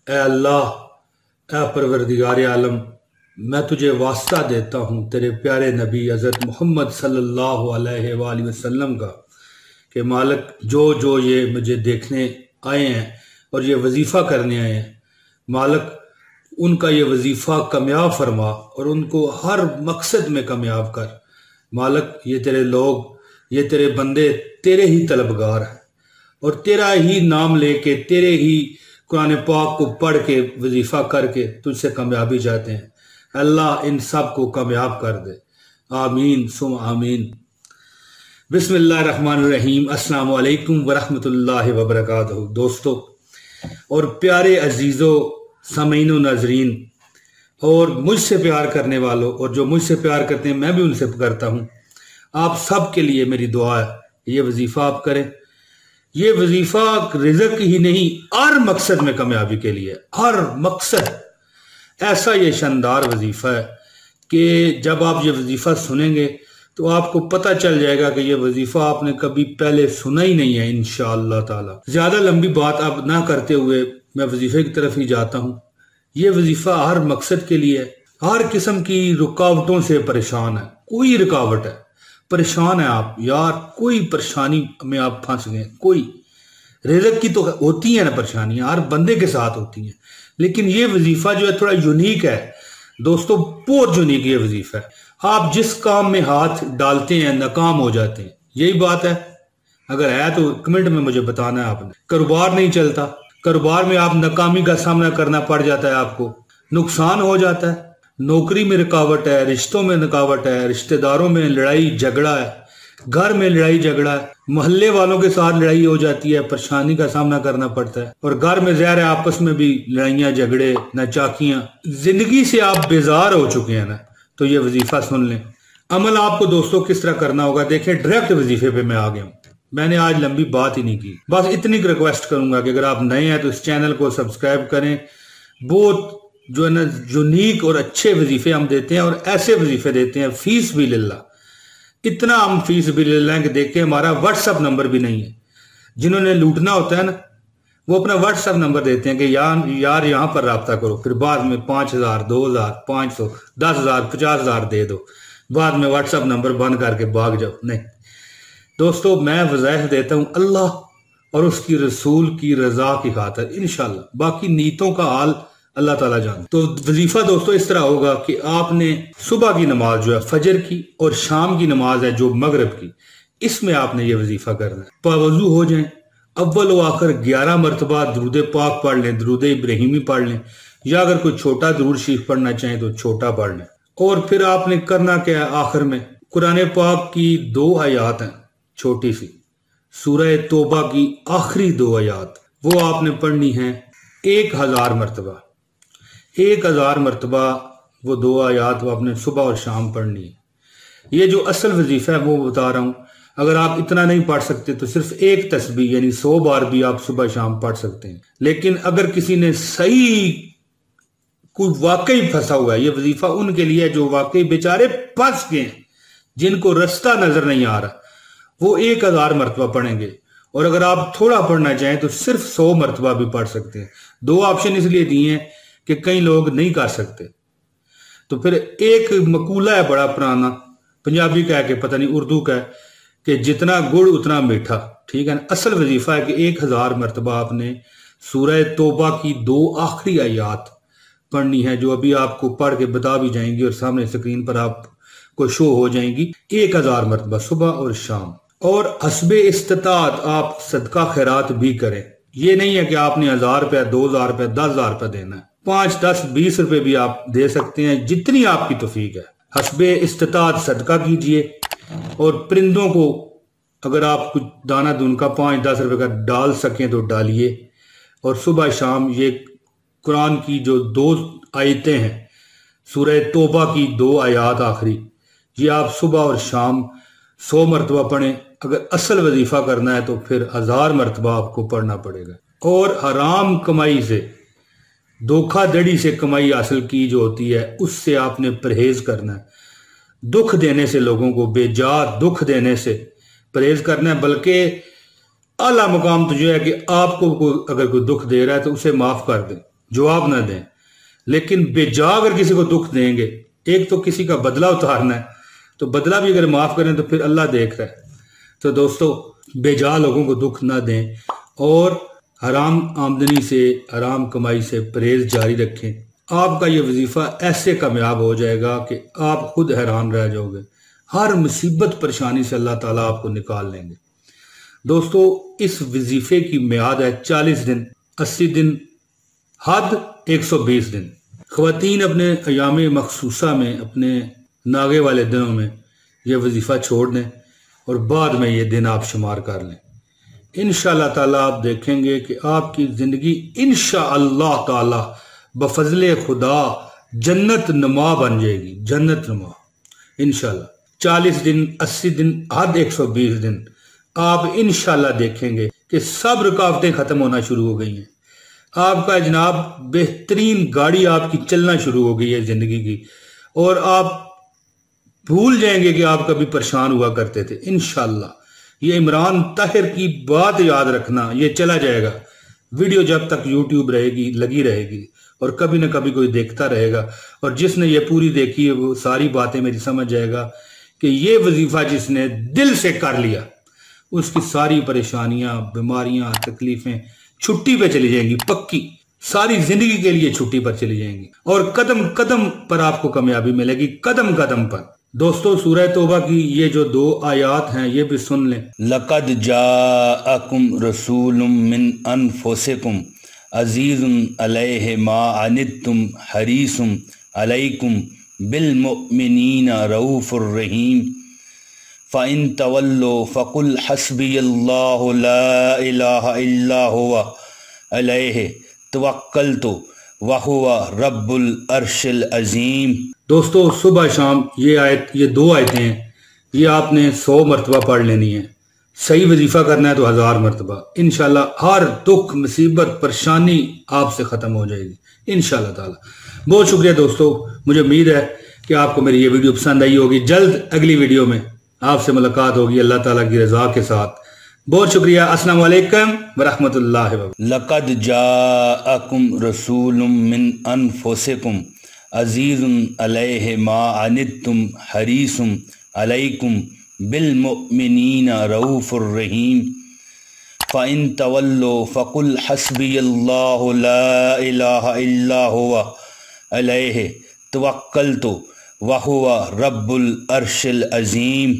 اے اللہ، اے پروردگار عالم، میں تجھے واسطہ دیتا ہوں تیرے پیارے نبی حضرت محمد صلی اللہ علیہ وآلہ وسلم کا کہ مالک جو یہ مجھے دیکھنے آئے ہیں اور یہ وظیفہ کرنے آئے ہیں، مالک ان کا یہ وظیفہ کامیاب فرما اور ان کو ہر مقصد میں کامیاب کر۔ مالک یہ تیرے لوگ، یہ تیرے بندے تیرے ہی طلبگار ہیں اور تیرا ہی نام لے کے، تیرے ہی قرآن پاک کو پڑھ کے، وظیفہ کر کے تجھ سے کامیابی چاہتے ہیں۔ اللہ ان سب کو کامیاب کر دے، آمین ثم آمین۔ بسم اللہ الرحمن الرحیم۔ السلام علیکم ورحمۃ اللہ وبرکاتہ۔ دوستو اور پیارے عزیزو، سامعین و ناظرین، اور مجھ سے پیار کرنے والوں، اور جو مجھ سے پیار کرتے ہیں میں بھی ان سے کرتا ہوں، آپ سب کے لیے میری دعا ہے، یہ وظیفہ آپ کریں۔ یہ وظیفہ رزق ہی نہیں، ہر مقصد میں کامیابی کے لیے، ہر مقصد۔ ایسا یہ شاندار وظیفہ ہے کہ جب آپ یہ وظیفہ سنیں گے تو آپ کو پتہ چل جائے گا کہ یہ وظیفہ آپ نے کبھی پہلے سنا ہی نہیں ہے انشاءاللہ تعالی۔ زیادہ لمبی بات اب نہ کرتے ہوئے میں وظیفے کی طرف ہی جاتا ہوں۔ یہ وظیفہ ہر مقصد کے لیے ہے۔ ہر قسم کی رکاوٹوں سے پریشان ہے، کوئی رکاوٹ ہے، پریشان ہے آپ یار، کوئی پریشانی میں آپ پھنس گئے، کوئی رزق کی تو ہوتی ہے نا پریشانیاں، ہر بندے کے ساتھ ہوتی ہیں، لیکن یہ وظیفہ جو ہے تھوڑا یونیک ہے دوستو، بہت یونیک یہ وظیفہ ہے۔ آپ جس کام میں ہاتھ ڈالتے ہیں ناکام ہو جاتے ہیں، یہی بات ہے؟ اگر ہے تو کمنٹ میں مجھے بتانا ہے۔ آپ نے کاروبار نہیں چلتا، کاروبار میں آپ ناکامی کا سامنا کرنا پڑ جاتا ہے، آپ کو نقصان ہو جاتا ہے، نوکری میں رکاوٹ ہے، رشتوں میں رکاوٹ ہے، رشتہ داروں میں لڑائی جھگڑا ہے، گھر میں لڑائی جھگڑا ہے، محلے والوں کے ساتھ لڑائی ہو جاتی ہے، پریشانی کا سامنا کرنا پڑتا ہے، اور گھر میں ظاہر ہے آپس میں بھی لڑائیاں جھگڑے ناچاکیاں، زندگی سے آپ بیزار ہو چکے ہیں نا، تو یہ وظیفہ سن لیں۔ عمل آپ کو دوستو کس طرح کرنا ہوگا، دیکھیں ڈائریکٹ وظیفے پہ میں آ گیا ہوں، میں نے آج لمبی بات ہی نہیں کی، بس اتنی ریکویسٹ کروں گا کہ اگر آپ نئے ہیں تو اس چینل کو سبسکرائب کریں۔ بہت جو ہے نا یونیک اور اچھے وظیفے ہم دیتے ہیں، اور ایسے وظیفے دیتے ہیں فیس بھی للہ، اتنا ہم فیس بھی للہ ہیں کہ دیکھیں ہمارا واٹس ایپ نمبر بھی نہیں ہے۔ جنہوں نے لوٹنا ہوتا ہے نا وہ اپنا واٹس ایپ نمبر دیتے ہیں کہ یار یہاں پر رابطہ کرو، پھر بعد میں 5000 2000 500 10,000 50,000 دے دو، بعد میں واٹس ایپ نمبر بند کر کے بھاگ جاؤ۔ نہیں دوستو، میں وظائف دیتا ہوں اللہ اور اس کی رسول کی رضا کی خاطر انشاءاللہ، باقی نیتوں کا حال اللہ تعالیٰ جانتا۔ تو وظیفہ دوستو اس طرح ہوگا کہ آپ نے صبح کی نماز جو ہے فجر کی، اور شام کی نماز ہے جو مغرب کی، اس میں آپ نے یہ وظیفہ کرنا ہے۔ باوضو ہو جائیں، اول و آخر 11 مرتبہ درود پاک پڑھ لیں، درود ابراہیمی پڑھ لیں، یا اگر کوئی چھوٹا درود شریف پڑھنا چاہیں تو چھوٹا پڑھ لیں۔ اور پھر آپ نے کرنا کیا ہے، آخر میں قرآن پاک کی 2 آیات ہیں چھوٹی سی، سورہ توبہ کی آخری 2 آیات، وہ آپ نے پڑھنی ہیں 1000 مرتبہ، 1000 مرتبہ وہ 2 آیات وہ آپ نے صبح اور شام پڑھنی ہے۔ یہ جو اصل وظیفہ ہے وہ بتا رہا ہوں، اگر آپ اتنا نہیں پڑھ سکتے تو صرف ایک تسبیح یعنی 100 بار بھی آپ صبح شام پڑھ سکتے ہیں۔ لیکن اگر کسی نے صحیح کوئی واقعی پھنسا ہوا ہے، یہ وظیفہ ان کے لیے جو واقعی بیچارے پھنس گئے ہیں، جن کو رستہ نظر نہیں آ رہا، وہ 1000 مرتبہ پڑھیں گے، اور اگر آپ تھوڑا پڑھنا چاہیں تو صرف 100 مرتبہ بھی پڑھ سکتے ہیں۔ 2 آپشن اس لیے دیے ہیں کہ کئی لوگ نہیں کر سکتے۔ تو پھر ایک مقولہ ہے بڑا پرانا، پنجابی کا ہے کہ پتہ نہیں اردو کا ہے، کہ جتنا گڑ اتنا میٹھا، ٹھیک ہے نا۔ اصل وظیفہ ہے کہ 1000 مرتبہ آپ نے سورہ توبہ کی 2 آخری آیات پڑھنی ہے، جو ابھی آپ کو پڑھ کے بتا بھی جائیں گی اور سامنے اسکرین پر آپ کو شو ہو جائیں گی، 1000 مرتبہ صبح اور شام۔ اور حسب استطاعت آپ صدقہ خیرات بھی کریں، یہ نہیں ہے کہ آپ نے 1000 روپے 2000 روپے 10,000 روپے دینا ہے، 5 10 20 روپے بھی آپ دے سکتے ہیں، جتنی آپ کی توفیق ہے۔ حسب استطاعت صدقہ کیجئے، اور پرندوں کو اگر آپ کچھ دانہ دن کا 5 10 روپے کا ڈال سکیں تو ڈالیے، اور صبح شام یہ قرآن کی جو 2 آیتیں ہیں، سورہ توبہ کی 2 آیات آخری، یہ آپ صبح اور شام 100 مرتبہ پڑھیں۔ اگر اصل وظیفہ کرنا ہے تو پھر 1000 مرتبہ آپ کو پڑھنا پڑے گا۔ اور حرام کمائی سے، دھوکہ دڑی سے کمائی حاصل کی جو ہوتی ہے، اس سے آپ نے پرہیز کرنا ہے۔ دکھ دینے سے، لوگوں کو بے جا دکھ دینے سے پرہیز کرنا ہے، بلکہ اعلیٰ مقام تو جو ہے کہ آپ کو اگر کوئی دکھ دے رہا ہے تو اسے معاف کر دیں، جواب نہ دیں، لیکن بے جا اگر کسی کو دکھ دیں گے، ایک تو کسی کا بدلہ اتارنا ہے، تو بدلہ بھی اگر معاف کریں تو پھر اللہ دیکھ رہا ہے۔ تو دوستو بے جا لوگوں کو دکھ نہ دیں اور حرام آمدنی سے، حرام کمائی سے پرہیز جاری رکھیں۔ آپ کا یہ وظیفہ ایسے کامیاب ہو جائے گا کہ آپ خود حیران رہ جاؤ گے، ہر مصیبت پریشانی سے اللہ تعالیٰ آپ کو نکال لیں گے۔ دوستو اس وظیفے کی میعاد ہے 40 دن، 80 دن، حد 120 دن۔ خواتین اپنے ایام مخصوصہ میں، اپنے ناگے والے دنوں میں یہ وظیفہ چھوڑ دیں اور بعد میں یہ دن آپ شمار کر لیں۔ انشاءاللہ تعالیٰ آپ دیکھیں گے کہ آپ کی زندگی انشاءاللہ تعالیٰ بفضل خدا جنت نما بن جائے گی، جنت نما انشاءاللہ۔ 40 دن، 80 دن، حد 120 دن آپ انشاءاللہ دیکھیں گے کہ سب رکاوٹیں ختم ہونا شروع ہو گئی ہیں۔ آپ کا جناب بہترین گاڑی آپ کی چلنا شروع ہو گئی ہے زندگی کی، اور آپ بھول جائیں گے کہ آپ کبھی پریشان ہوا کرتے تھے انشاءاللہ۔ یہ عمران طاہر کی بات یاد رکھنا، یہ چلا جائے گا، ویڈیو جب تک یوٹیوب رہے گی لگی رہے گی اور کبھی نہ کبھی کوئی دیکھتا رہے گا، اور جس نے یہ پوری دیکھی ہے وہ ساری باتیں میری سمجھ جائے گا کہ یہ وظیفہ جس نے دل سے کر لیا اس کی ساری پریشانیاں، بیماریاں، تکلیفیں چھٹی پہ چلی جائیں گی، پکی ساری زندگی کے لیے چھٹی پر چلی جائیں گی، اور قدم قدم پر آپ کو کامیابی ملے گی، قدم قدم پر۔ دوستو سورہ توبہ کی یہ جو 2 آیات ہیں یہ بھی سن لیں۔ لَقَدْ جَاءَكُمْ رَسُولٌ مِّنْ أَنفُسِكُمْ عَزِيزٌ عَلَيْهِ مَا عَنِتُّمْ حَرِيصٌ عَلَيْكُمْ بِالْمُؤْمِنِينَ رَءُوفٌ رَحِيمٌ فَإِن تَوَلُّوا فَقُلْ حَسْبِيَ اللَّهُ لَا إِلَٰهَ إِلَّا هُوَ عَلَيْهِ تَوَكَّلْتُ وَهُوَ رَبُّ الْعَرْشِ الْعَظِيمِ۔ دوستو صبح شام یہ 2 آیتیں ہیں، یہ آپ نے 100 مرتبہ پڑھ لینی ہے۔ صحیح وظیفہ کرنا ہے تو 1000 مرتبہ۔ انشاءاللہ ہر دکھ، مصیبت، پریشانی آپ سے ختم ہو جائے گی انشاءاللہ تعالی۔ بہت شکریہ دوستو، مجھے امید ہے کہ آپ کو میری یہ ویڈیو پسند آئی ہوگی۔ جلد اگلی ویڈیو میں آپ سے ملاقات ہوگی اللہ تعالیٰ کی رضا کے ساتھ۔ بہت شکریہ، السلام علیکم ورحمۃ اللہ وبرکاتہ۔ لَقَدْ جَاءَكُمْ رَسُولٌ مِّنْ أَنفُسِكُمْ عَزِيزٌ عَلَيْهِ مَا عَنِتُّمْ حَرِيصٌ عَلَيْكُمْ بِالْمُؤْمِنِينَ رَءُوفٌ رَحِيمٌ فَإِن تَوَلُّوا فَقُلْ حَسْبِيَ اللَّهُ لَا إِلَٰهَ إِلَّا هُوَ عَلَيْهِ تَوَكَّلْتُ وَهُوَ رَبُّ الْعَرْشِ الْعَظِيمِ۔